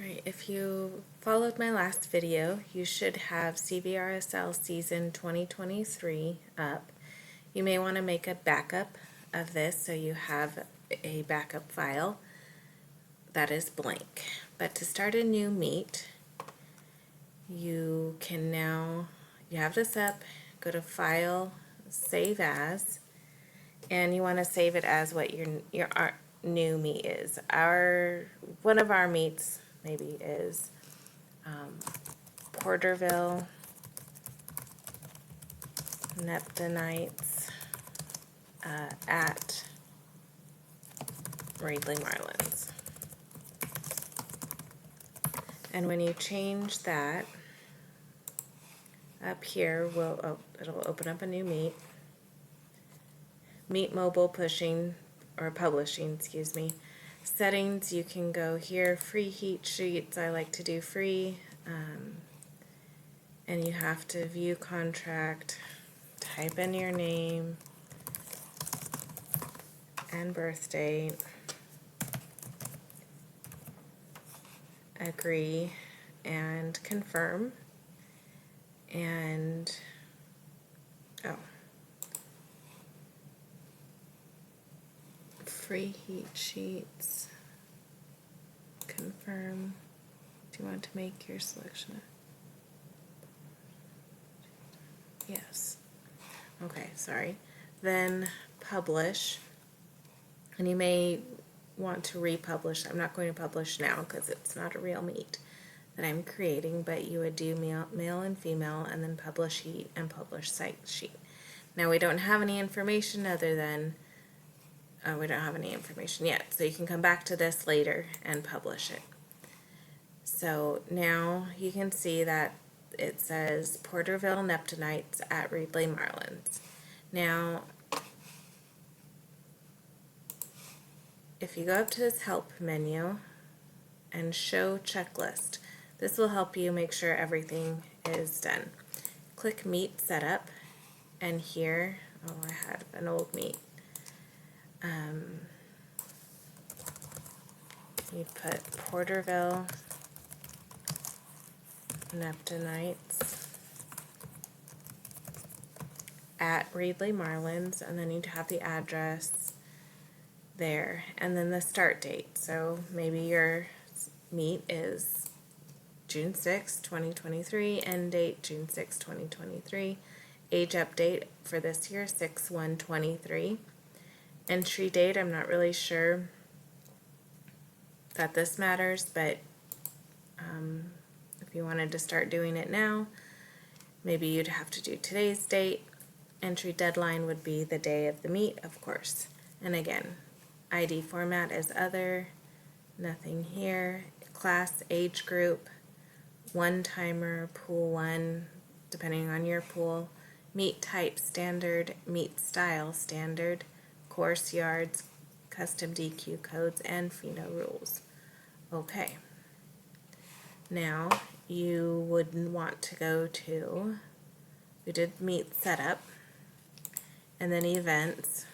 Alright, if you followed my last video, you should have CVRSL season 2023 up. You may want to make a backup of this so you have a backup file that is blank. But to start a new Meet, you have this up, go to File, Save As, and you want to save it as what your new Meet is. One of our Meets maybe is Porterville Neptunites at Reedley Marlins. And when you change that, up here it'll open up a new Meet. Meet Mobile Publishing, excuse me. Settings, you can go here, free heat sheets, I like to do free, and you have to view contract, type in your name and birth date, agree and confirm, and free heat sheets, confirm. Do you want to make your selection? Yes. Okay, sorry. Then publish, and you may want to republish. I'm not going to publish now because it's not a real Meet that I'm creating, but you would do male and female, and then publish heat and publish site sheet. Now we don't have any information other than we don't have any information yet, so you can come back to this later and publish it. So now you can see that it says Porterville Neptunites at Reedley Marlins. Now, if you go up to this help menu and show checklist, this will help you make sure everything is done. Click Meet Setup, and here, I had an old Meet. You put Porterville Neptunites at Reedley Marlins, and then you'd have the address there, and then the start date. So maybe your Meet is June 6, 2023, end date June 6, 2023, age update for this year 6/1/23. Entry date, I'm not really sure that this matters, but if you wanted to start doing it now, maybe you'd have to do today's date. Entry deadline would be the day of the Meet, of course. And again, ID format is other, nothing here. Class, age group, one-timer, pool 1, depending on your pool. Meet type standard, meet style standard, course yards, custom DQ codes, and FINO rules. Okay. Now you would want to go to, we did Meet setup, and then events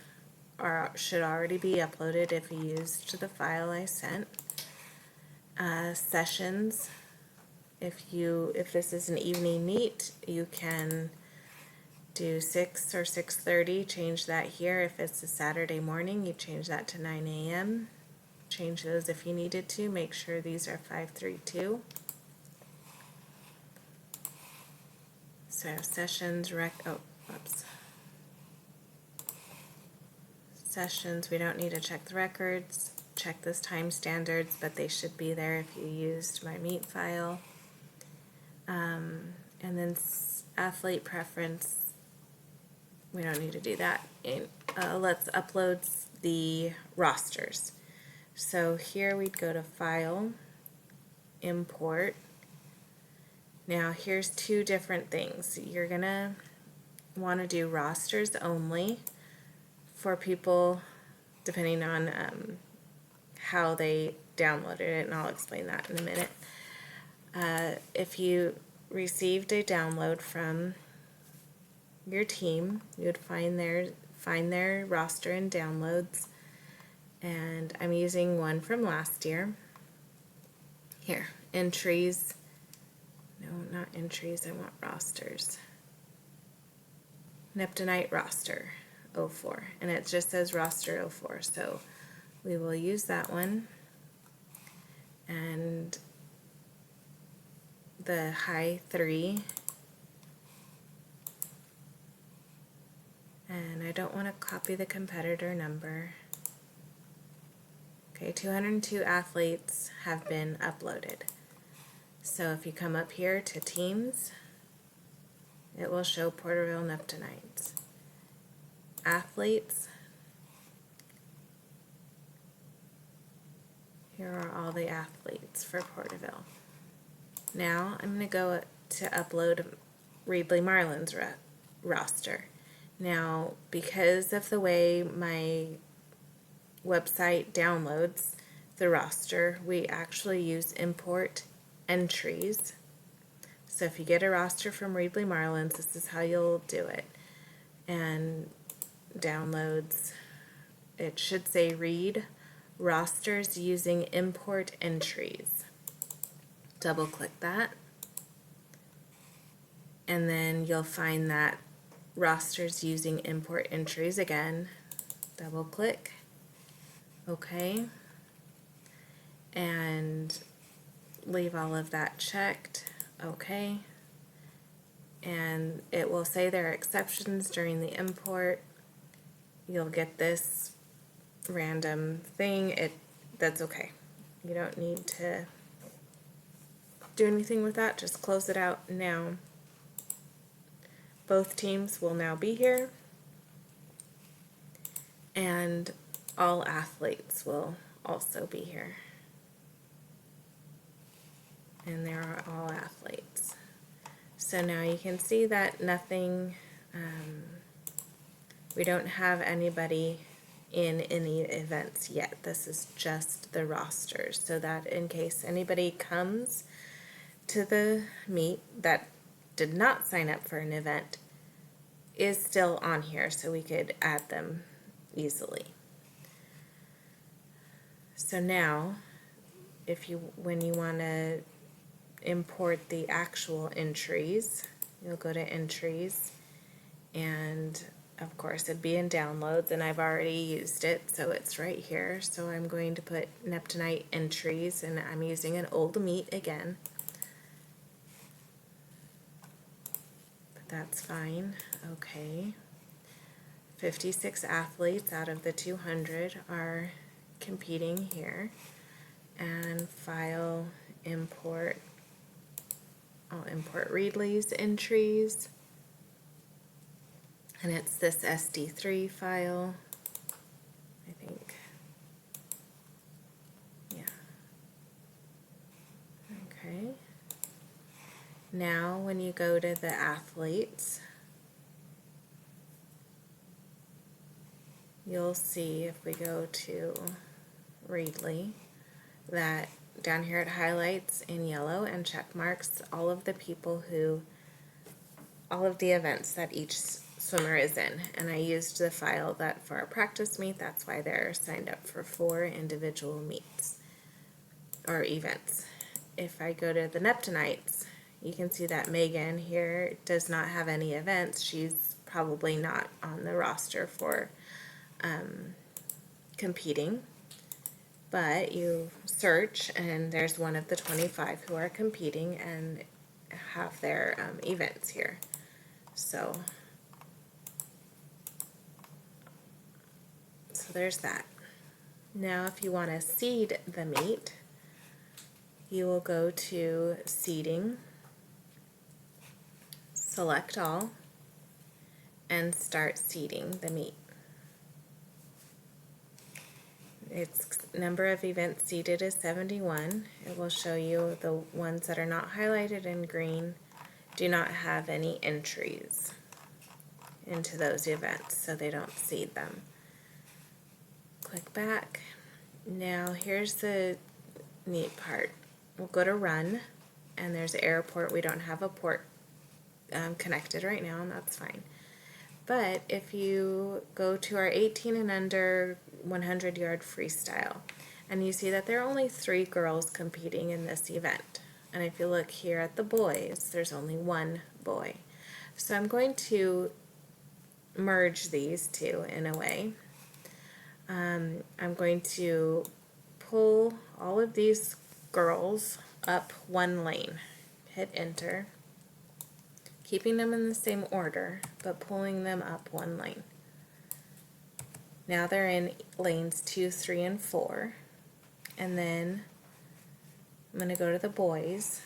should already be uploaded if you used the file I sent. Sessions, if this is an evening Meet, you can do 6 or 6:30, change that here. If it's a Saturday morning, you change that to 9 a.m. Change those if you needed to. Make sure these are 532. So sessions, Sessions, we don't need to check the records. Check this time standards, but they should be there if you used my Meet file. And then athlete preference, we don't need to do that. Let's upload the rosters. So here we'd go to File, Import. Now here's two different things. You're gonna want to do rosters only for people depending on how they downloaded it, and I'll explain that in a minute. If you received a download from your team, you would find their roster in downloads, and I'm using one from last year. Here, entries. No, not entries, I want rosters. Neptunite roster 04, and it just says roster 04, so we will use that one. And the high 3, and I don't want to copy the competitor number. Okay, 202 athletes have been uploaded. So if you come up here to teams, it will show Porterville Neptunites. Athletes, here are all the athletes for Porterville. Now I'm going to go to upload Reedley Marlin's roster. Now, because of the way my website downloads the roster, we actually use import entries. So if you get a roster from Reedley Marlin's, this is how you'll do it. And downloads, it should say read rosters using import entries. Double click that, and then you'll find that rosters using import entries again. Double click, okay, and leave all of that checked, okay, and it will say there are exceptions during the import. You'll get this random thing. That's okay. You don't need to do anything with that. Just close it out now. Both teams will now be here, and all athletes will also be here. And there are all athletes. So now you can see that nothing, we don't have anybody in any events yet. This is just the rosters, so that in case anybody comes to the meet that did not sign up for an event is still on here, so we could add them easily. So now, when you want to import the actual entries, you'll go to entries, and of course it'd be in downloads, and I've already used it, so it's right here. So I'm going to put Neptunite entries, and I'm using an old meet again. But that's fine. Okay. 56 athletes out of the 200 are competing here. And file import. I'll import Reedley's entries. And it's this SD3 file, I think. Yeah. Okay. Now when you go to the athletes, you'll see, if we go to Reedley, that down here it highlights in yellow and check marks all of the people all of the events that each swimmer is in. And I used the file that for our practice meet, that's why they're signed up for 4 individual meets or events. If I go to the Neptunites, you can see that Megan here does not have any events. She's probably not on the roster for competing. But you search, and there's one of the 25 who are competing and have their events here. So there's that. Now if you want to seed the meet, you will go to seeding, select all, and start seeding the meet. Its number of events seeded is 71. It will show you the ones that are not highlighted in green do not have any entries into those events, so they don't seed them. Click back. Now here's the neat part. We'll go to run, and there's an airport. We don't have a port connected right now, and that's fine. But if you go to our 18 and under 100-yard freestyle, and you see that there are only 3 girls competing in this event. And if you look here at the boys, there's only one boy. So I'm going to merge these two in a way. I'm going to pull all of these girls up one lane. Hit enter. Keeping them in the same order, but pulling them up one lane. Now they're in lanes 2, 3, and 4. And then I'm going to go to the boys,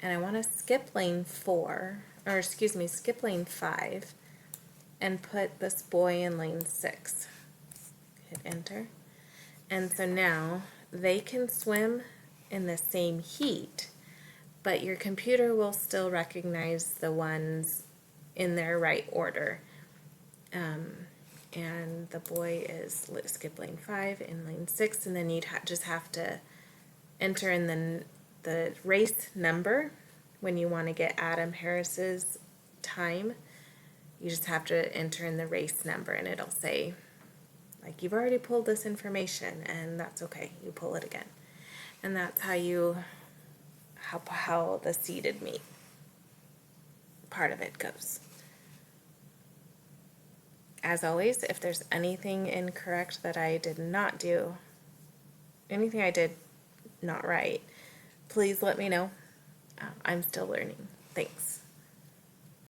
and I want to skip lane 4, or excuse me, skip lane 5, and put this boy in lane 6. Hit enter. And so now they can swim in the same heat, but your computer will still recognize the ones in their right order. And the boy is skip lane 5 in lane 6, and then you'd just have to enter in the race number when you want to get Adam Harris's time. You just have to enter in the race number, and it'll say, like, you've already pulled this information, and that's okay. You pull it again. And that's how the seated meat part of it goes. As always, if there's anything incorrect that I did not do, anything I did not right, please let me know. I'm still learning. Thanks.